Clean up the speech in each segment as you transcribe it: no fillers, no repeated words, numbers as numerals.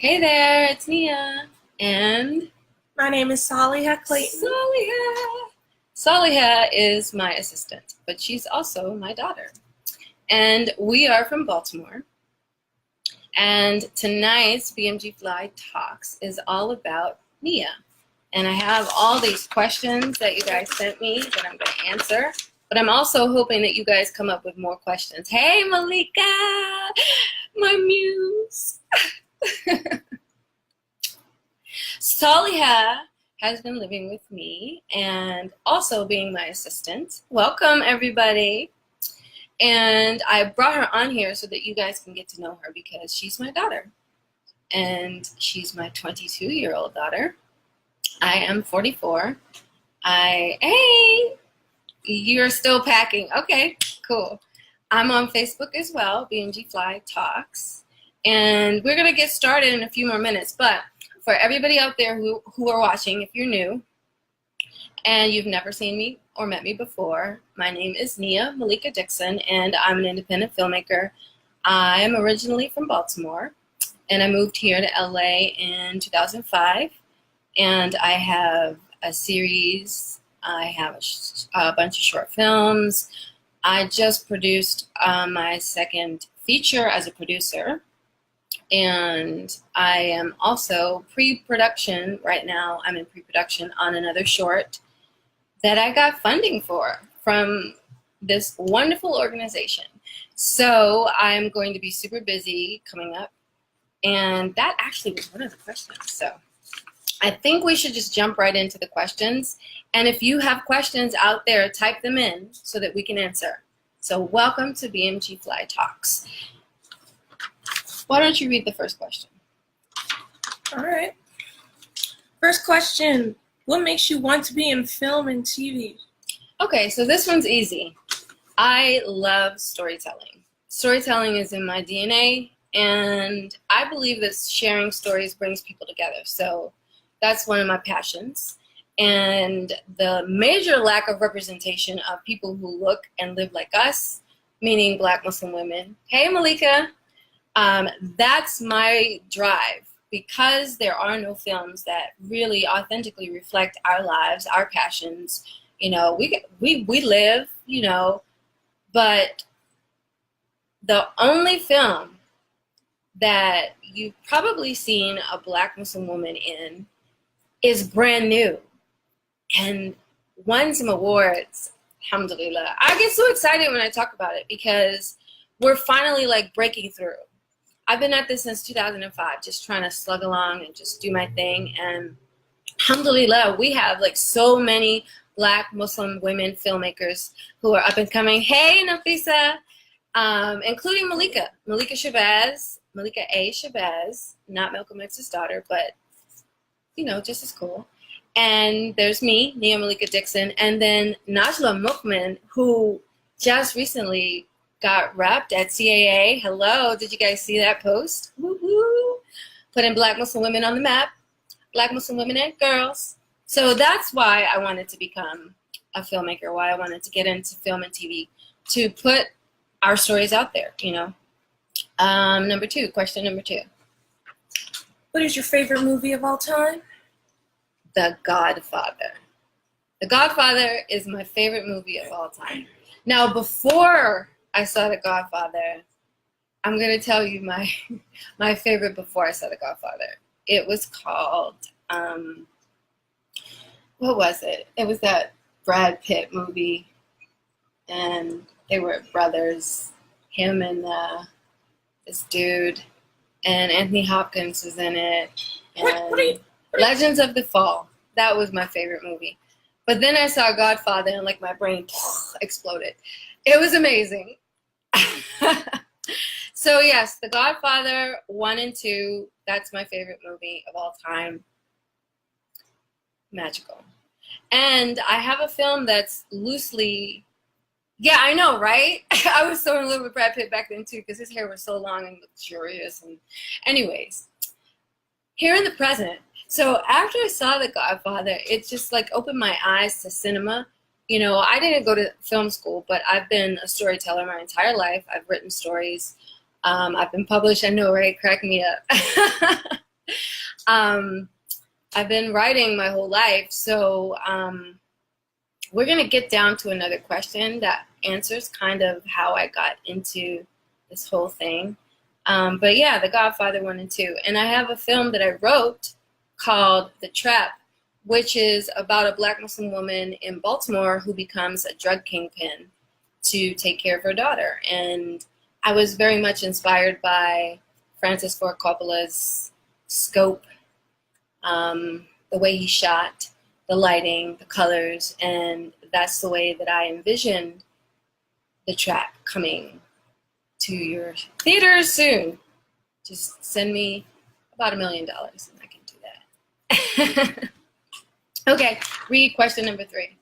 Hey there, it's Nia. And My name is Saliha Clayton. Saliha. Saliha is my assistant, but she's also my daughter. And we are from Baltimore. And tonight's BMG Fly Talks is all about Nia. And I have all these questions that you guys sent me that I'm going to answer. But I'm also hoping that you guys come up with more questions. Hey, Malika, my muse. Saliha has been living with me and also being my assistant. Welcome, everybody. And I brought her on here so that you guys can get to know her because she's my daughter. And she's my 22-year-old daughter. I am 44. Hey, you're still packing. Okay, cool. I'm on Facebook as well, BMG Fly Talks. And we're going to get started in a few more minutes. But for everybody out there who are watching, if you're new and you've never seen me or met me before, my name is Nia Malika Dixon, and I'm an independent filmmaker. I am originally from Baltimore, and I moved here to LA in 2005. And I have a series, I have a bunch of short films. I just produced my second feature as a producer. And I am also pre-production right now. I'm in pre-production on another short that I got funding for from this wonderful organization. So I'm going to be super busy coming up. And that actually was one of the questions. So I think we should just jump right into the questions. And if you have questions out there, type them in so that we can answer. So welcome to BMG Fly Talks. Why don't you read the first question? All right. First question. What makes you want to be in film and TV? Okay, so this one's easy. I love storytelling. Storytelling is in my DNA, and I believe that sharing stories brings people together. So that's one of my passions. And the major lack of representation of people who look and live like us, meaning Black Muslim women. Hey, Malika. That's my drive, because there are no films that really authentically reflect our lives, our passions. You know, we live, you know, but the only film that you've probably seen a Black Muslim woman in is brand new and won some awards. Alhamdulillah. I get so excited when I talk about it because we're finally like breaking through. I've been at this since 2005, just trying to slug along and just do my thing. And alhamdulillah, we have like so many Black Muslim women filmmakers who are up and coming. Hey, Nafisa, including Malika Shabazz, Malika A. Shabazz, not Malcolm X's daughter, but, you know, just as cool. And there's me, Nia Malika Dixon, and then Najla Mukmin, who just recently got wrapped at CAA. Hello, did you guys see that post? Woo-hoo. Putting Black Muslim women on the map. Black Muslim women and girls. So that's why I wanted to become a filmmaker, why I wanted to get into film and TV, to put our stories out there, you know. Question number two. What is your favorite movie of all time? The Godfather. The Godfather is my favorite movie of all time. Now, before I saw The Godfather, I'm going to tell you my favorite before I saw The Godfather. It was called, what was it? It was that Brad Pitt movie, and they were brothers, him and this dude, and Anthony Hopkins was in it, and Legends of the Fall. That was my favorite movie. But then I saw Godfather, and like my brain exploded. It was amazing. So yes, The Godfather 1 and 2, that's my favorite movie of all time. Magical. And I have a film that's loosely, yeah, I know, right? I was so in love with Brad Pitt back then too, because his hair was so long and luxurious. And anyways, here in the present. So after I saw The Godfather, it just like opened my eyes to cinema. You know, I didn't go to film school, but I've been a storyteller my entire life. I've written stories. I've been published. I know, right? Crack me up. I've been writing my whole life, so we're going to get down to another question that answers kind of how I got into this whole thing. But yeah, The Godfather 1 and 2. And I have a film that I wrote called The Trap, which is about a Black Muslim woman in Baltimore who becomes a drug kingpin to take care of her daughter. And I was very much inspired by Francis Ford Coppola's scope, the way he shot, the lighting, the colors, and that's the way that I envisioned The Trap coming to your theaters soon. Just send me about $1 million and I can do that. Okay, read question number 3.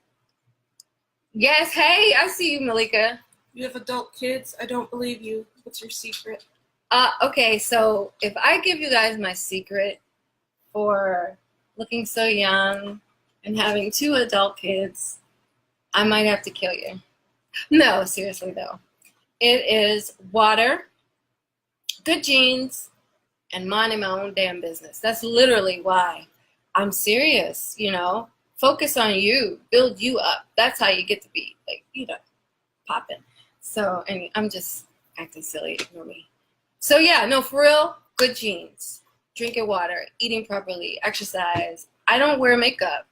Yes, hey, I see you, Malika. You have adult kids? I don't believe you. What's your secret? Okay, so if I give you guys my secret for looking so young and having 2 adult kids, I might have to kill you. No, seriously though. It is water, good genes, and minding my own damn business. That's literally why I'm serious, you know. Focus on you, build you up. That's how you get to be, like, you know, popping. So, and I'm just acting silly, ignore me. So yeah, no, for real, good genes, drinking water, eating properly, exercise. I don't wear makeup.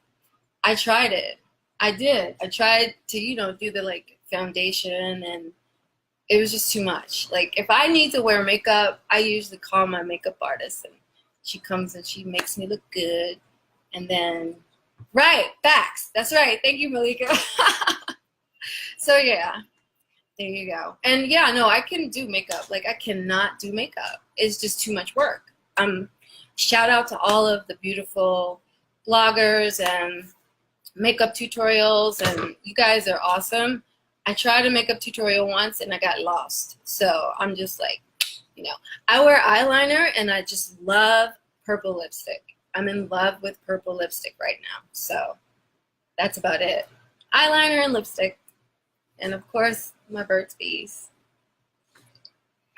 I tried it. I did. I tried to, you know, do the like foundation, and it was just too much. Like if I need to wear makeup, I usually call my makeup artist and she comes and she makes me look good. And then, right, facts. That's right. Thank you, Malika. So yeah, there you go. And yeah, no, I can do makeup. Like I cannot do makeup. It's just too much work. Shout out to all of the beautiful bloggers and makeup tutorials, and you guys are awesome. I tried a makeup tutorial once and I got lost. So I'm just like, you know, I wear eyeliner and I just love purple lipstick. I'm in love with purple lipstick right now. So that's about it. Eyeliner and lipstick. And of course, my Burt's Bees.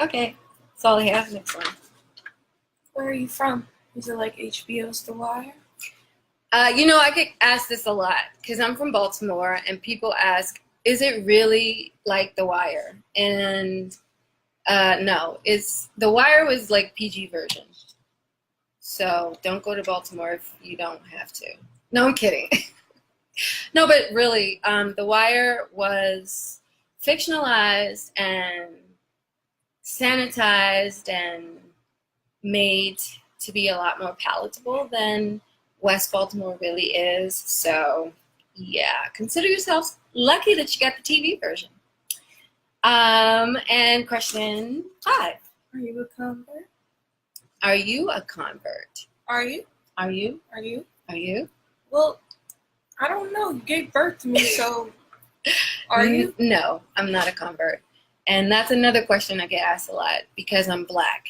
Okay, that's all I have. Next one. Where are you from? Is it like HBO's The Wire? You know, I get asked this a lot because I'm from Baltimore and people ask, is it really like The Wire? And no, The Wire was like PG version. So don't go to Baltimore if you don't have to. No, I'm kidding. No, but really, The Wire was fictionalized and sanitized and made to be a lot more palatable than West Baltimore really is. So yeah, consider yourselves lucky that you got the TV version. And question 5. Are you a convert? Are you a convert? Are you? Are you? Are you? Are you? Well, I don't know. You gave birth to me, so are you? No, I'm not a convert. And that's another question I get asked a lot because I'm Black.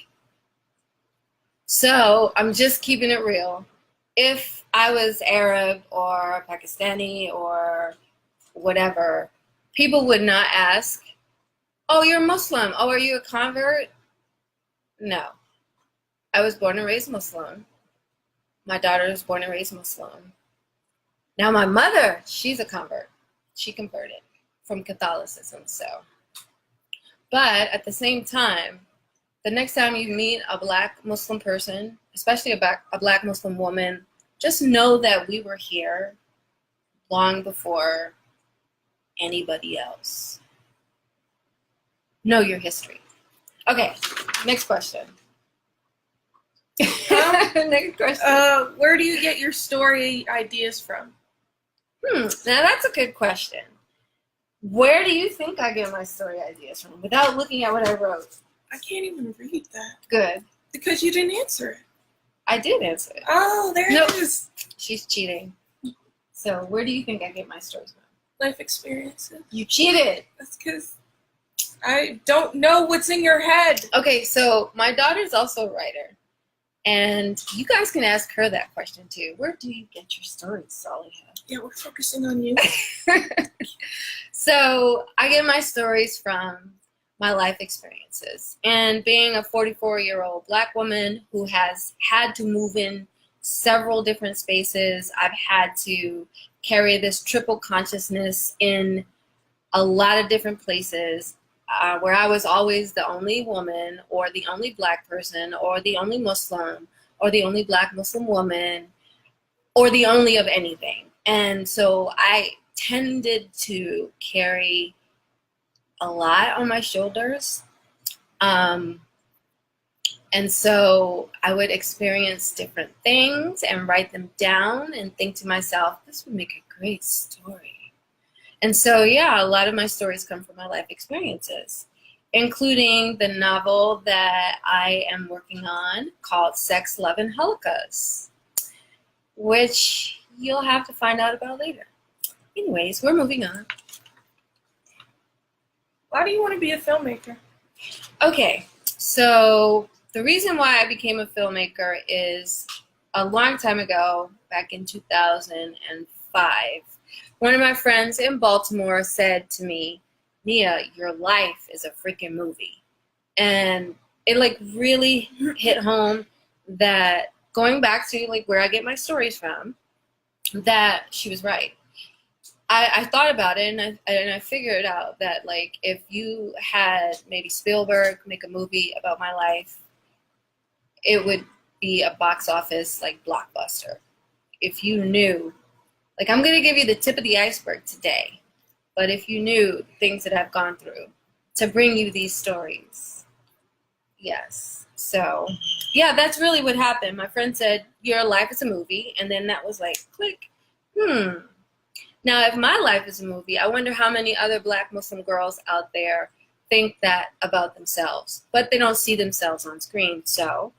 So I'm just keeping it real. If I was Arab or Pakistani or whatever, people would not ask, oh, you're Muslim. Oh, are you a convert? No. I was born and raised Muslim. My daughter was born and raised Muslim. Now my mother, she's a convert. She converted from Catholicism, so. But at the same time, the next time you meet a Black Muslim person, especially a Black Muslim woman, just know that we were here long before anybody else. Know your history. Okay, next question. Next question. Where do you get your story ideas from? Now that's a good question. Where do you think I get my story ideas from without looking at what I wrote? I can't even read that. Good. Because you didn't answer it. I did answer it. Oh, there Nope. it is. She's cheating. So where do you think I get my stories from? Life experiences. You cheated. That's because I don't know what's in your head. Okay, so my daughter's also a writer. And you guys can ask her that question too. Where do you get your stories, Soliha? Yeah, we're focusing on you. So I get my stories from my life experiences. And being a 44-year-old Black woman who has had to move in several different spaces, I've had to carry this triple consciousness in a lot of different places, where I was always the only woman or the only Black person or the only Muslim or the only Black Muslim woman or the only of anything. And so I tended to carry a lot on my shoulders. And so I would experience different things and write them down and think to myself, this would make a great story. And so, yeah, a lot of my stories come from my life experiences, including the novel that I am working on called Sex, Love, and Holocaust, which you'll have to find out about later. Anyways, we're moving on. Why do you want to be a filmmaker? Okay, so the reason why I became a filmmaker is a long time ago, back in 2005, one of my friends in Baltimore said to me, Nia, your life is a freaking movie. And it like really hit home that going back to like where I get my stories from, that she was right. I thought about it and I figured out that like if you had maybe Spielberg make a movie about my life, it would be a box office like blockbuster. If you knew, like I'm gonna give you the tip of the iceberg today, but if you knew things that I've gone through to bring you these stories, yes. So yeah, that's really what happened. My friend said, your life is a movie, and then that was like, click, Now, if my life is a movie, I wonder how many other Black Muslim girls out there think that about themselves, but they don't see themselves on screen. So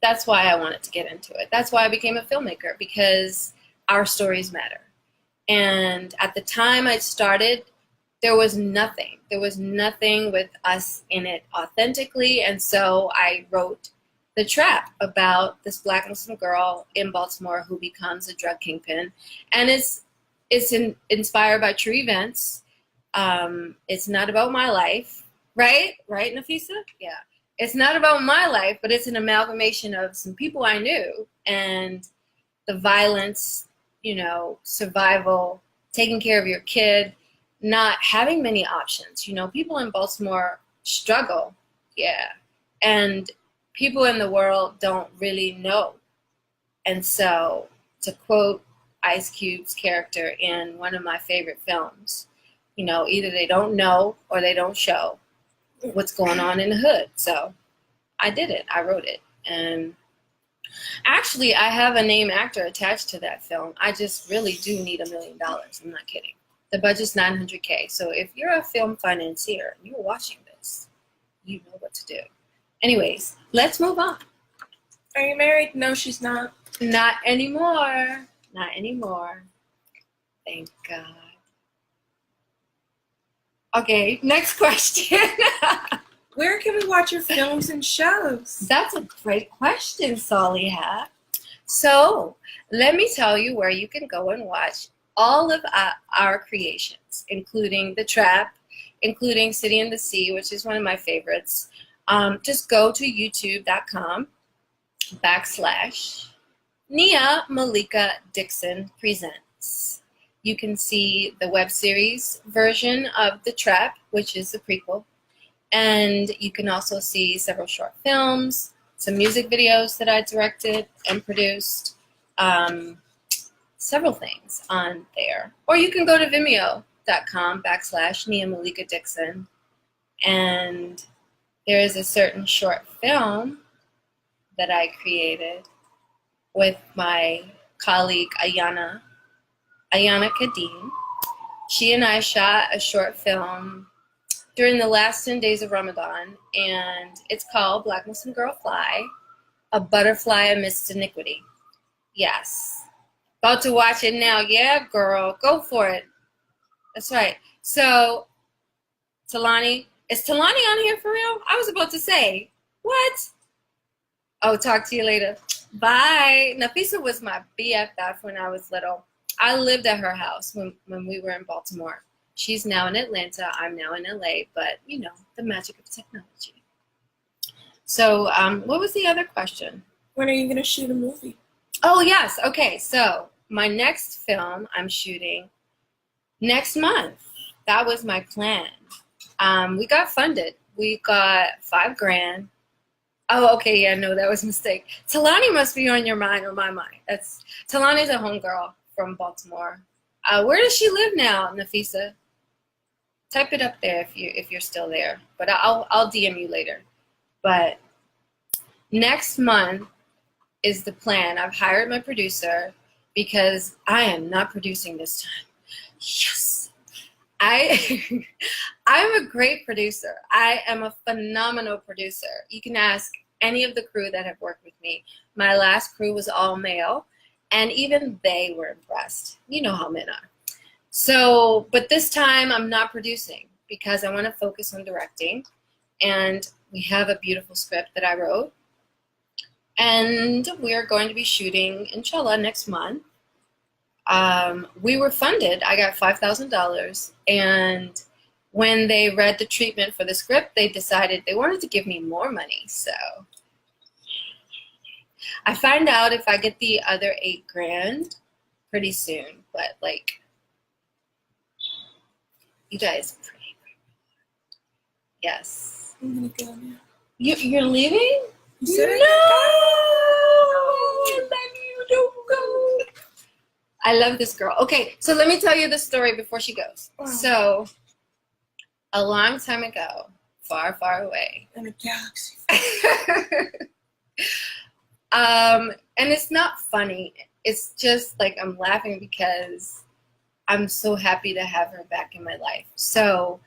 that's why I wanted to get into it. That's why I became a filmmaker, because our stories matter. And at the time I started, there was nothing. There was nothing with us in it authentically. And so I wrote The Trap about this Black Muslim girl in Baltimore who becomes a drug kingpin. And it's inspired by true events. It's not about my life, right? Right, Nafisa? Yeah. It's not about my life, but it's an amalgamation of some people I knew and the violence, you know, survival, taking care of your kid, not having many options. You know, people in Baltimore struggle, yeah. And people in the world don't really know. And so, to quote Ice Cube's character in one of my favorite films, you know, either they don't know or they don't show what's going on in the hood. So I did it. I wrote it. And actually, I have a name actor attached to that film. I just really do need $1 million. I'm not kidding. The budget's $900K. So if you're a film financier and you're watching this, you know what to do. Anyways, let's move on. Are you married? No, she's not. Not anymore. Not anymore. Thank God. Okay, next question. Where can we watch your films and shows? That's a great question, Saliha. So let me tell you where you can go and watch all of our creations, including The Trap, including City in the Sea, which is one of my favorites. Just go to youtube.com/Nia Malika Dixon Presents. You can see the web series version of The Trap, which is the prequel. And you can also see several short films, some music videos that I directed and produced, several things on there. Or you can go to vimeo.com/Nia Malika Dixon. And there is a certain short film that I created with my colleague Ayana Kadim. She and I shot a short film during the last 10 days of Ramadan, and it's called Black Muslim Girl Fly, A Butterfly Amidst Iniquity. Yes. About to watch it now. Yeah, girl. Go for it. That's right. So, Talani. Is Talani on here for real? I was about to say, what? Oh, talk to you later. Bye. Nafisa was my BFF when I was little. I lived at her house when we were in Baltimore. She's now in Atlanta. I'm now in LA, but you know, the magic of technology. So what was the other question? When are you going to shoot a movie? Oh, yes. Okay, so my next film I'm shooting next month. That was my plan. We got funded. We got $5,000. Oh, okay, yeah, no, that was a mistake. Talani must be on your mind or my mind. Talani's a homegirl from Baltimore. Where does she live now, Nafisa? Type it up there if you're still there. But I'll DM you later. But next month is the plan. I've hired my producer because I am not producing this time. Yes. I'm a great producer. I am a phenomenal producer. You can ask any of the crew that have worked with me. My last crew was all male, and even they were impressed. You know how men are. So, but this time I'm not producing because I want to focus on directing, and we have a beautiful script that I wrote, and we're going to be shooting, inshallah, next month. We were funded. I got $5,000, and when they read the treatment for the script, they decided they wanted to give me more money. So I find out if I get the other $8,000 pretty soon. But like, you guys pray. Yes. I'm going to go now. You're leaving? You said No! Let you don't go. I love this girl. Okay, so let me tell you the story before she goes. Wow. So, a long time ago, far, far away. In a galaxy. And it's not funny. It's just like I'm laughing because I'm so happy to have her back in my life. So,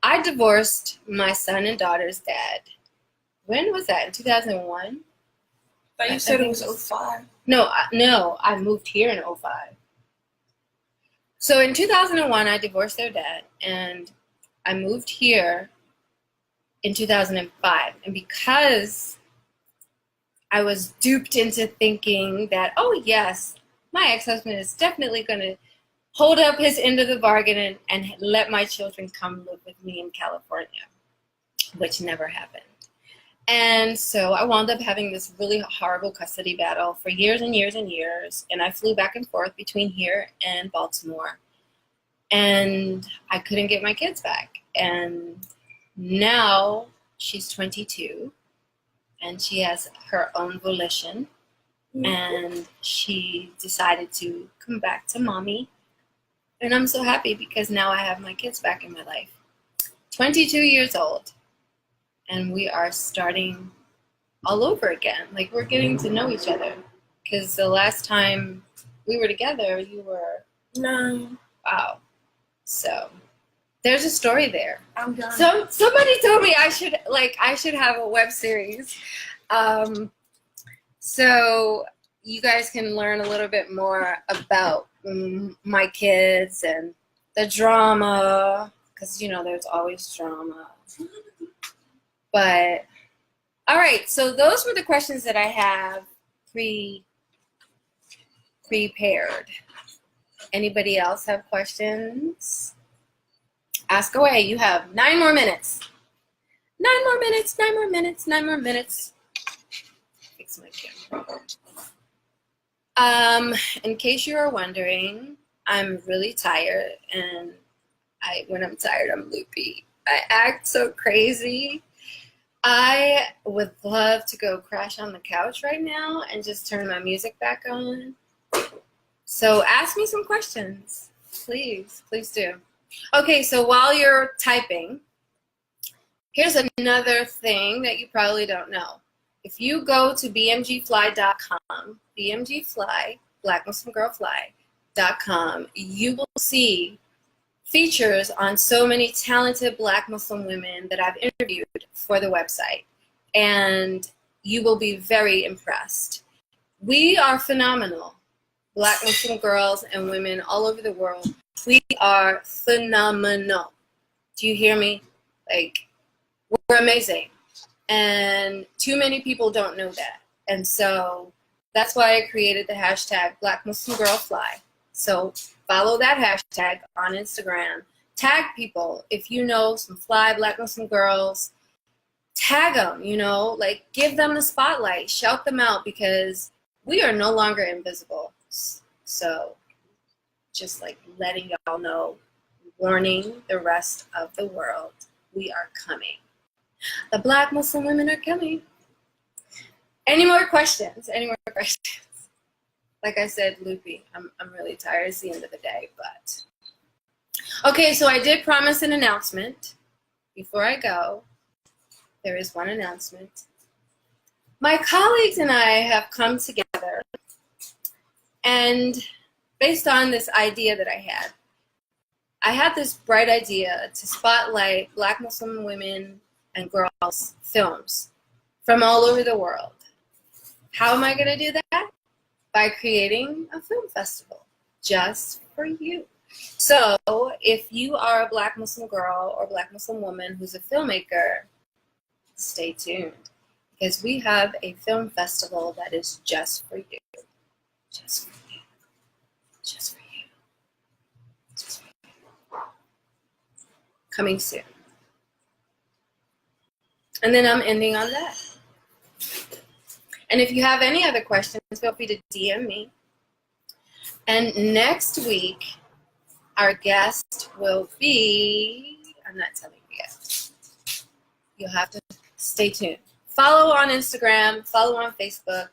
I divorced my son and daughter's dad. When was that? In 2001? I thought you said it was 05. No, I moved here in 05. So in 2001, I divorced their dad, and I moved here in 2005. And because I was duped into thinking that, oh, yes, my ex-husband is definitely going to hold up his end of the bargain and let my children come live with me in California, which never happened. And so I wound up having this really horrible custody battle for years and years and years. And I flew back and forth between here and Baltimore. And I couldn't get my kids back. And now she's 22. And she has her own volition. And she decided to come back to mommy. And I'm so happy because now I have my kids back in my life. 22 years old. And we are starting all over again. Like, we're getting to know each other. Because the last time we were together, you were 9. Wow. So, there's a story there. I'm done. Somebody told me I should have a web series. So, you guys can learn a little bit more about my kids and the drama. Because, you know, there's always drama. But, all right, so those were the questions that I have prepared. Anybody else have questions? Ask away. You have 9 more minutes. 9 more minutes, 9 more minutes, 9 more minutes. Fix my camera. In case you are wondering, I'm really tired, and when I'm tired, I'm loopy. I act so crazy. I would love to go crash on the couch right now and just turn my music back on. So ask me some questions. Please, please do. Okay, so while you're typing, here's another thing that you probably don't know. If you go to bmgfly.com, bmgfly, blackmuslimgirlfly.com, you will see features on so many talented Black Muslim women that I've interviewed for the website, and you will be very impressed. We are phenomenal. Black Muslim girls and women all over the world. We are phenomenal. Do you hear me? Like, we're amazing. And too many people don't know that. And so that's why I created the hashtag Black Muslim Girl Fly. So follow that hashtag on Instagram. Tag people. If you know some fly Black Muslim girls, tag them, you know, like give them the spotlight, shout them out, because we are no longer invisible. So just like letting y'all know, warning the rest of the world, we are coming. The Black Muslim women are coming. Any more questions? Any more questions? Like I said, loopy. I'm really tired. It's the end of the day, but. Okay, so I did promise an announcement. Before I go, there is one announcement. My colleagues and I have come together, and based on this idea that I had this bright idea to spotlight Black Muslim women and girls films from all over the world. How am I going to do that? By creating a film festival just for you. So if you are a Black Muslim girl or Black Muslim woman who's a filmmaker, stay tuned, because we have a film festival that is just for you. Just for you. Just for you. Just for you. Coming soon. And then I'm ending on that. And if you have any other questions, feel free to DM me. And next week, our guest will be, I'm not telling you yet. You'll have to stay tuned. Follow on Instagram, follow on Facebook,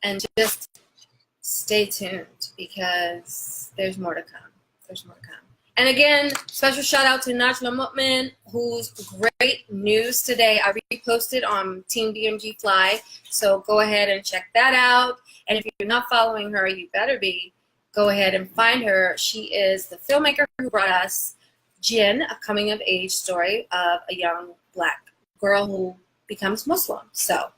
and just stay tuned, because there's more to come. There's more to come. And again, special shout out to Najla Mutman, whose great news today I reposted on Team BMG Fly. So go ahead and check that out. And if you're not following her, you better be. Go ahead and find her. She is the filmmaker who brought us Jinn, a coming-of-age story of a young Black girl who becomes Muslim. So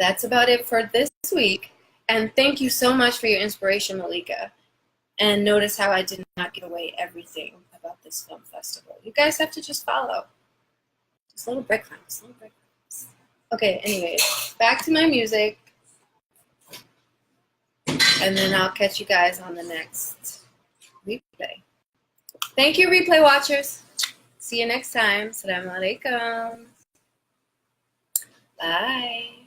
that's about it for this week. And thank you so much for your inspiration, Malika. And notice how I did not give away everything about this film festival. You guys have to just follow. Just little breadcrumbs, little breadcrumbs. Okay, anyways, back to my music. And then I'll catch you guys on the next replay. Thank you, replay watchers. See you next time. Assalamu alaikum. Bye.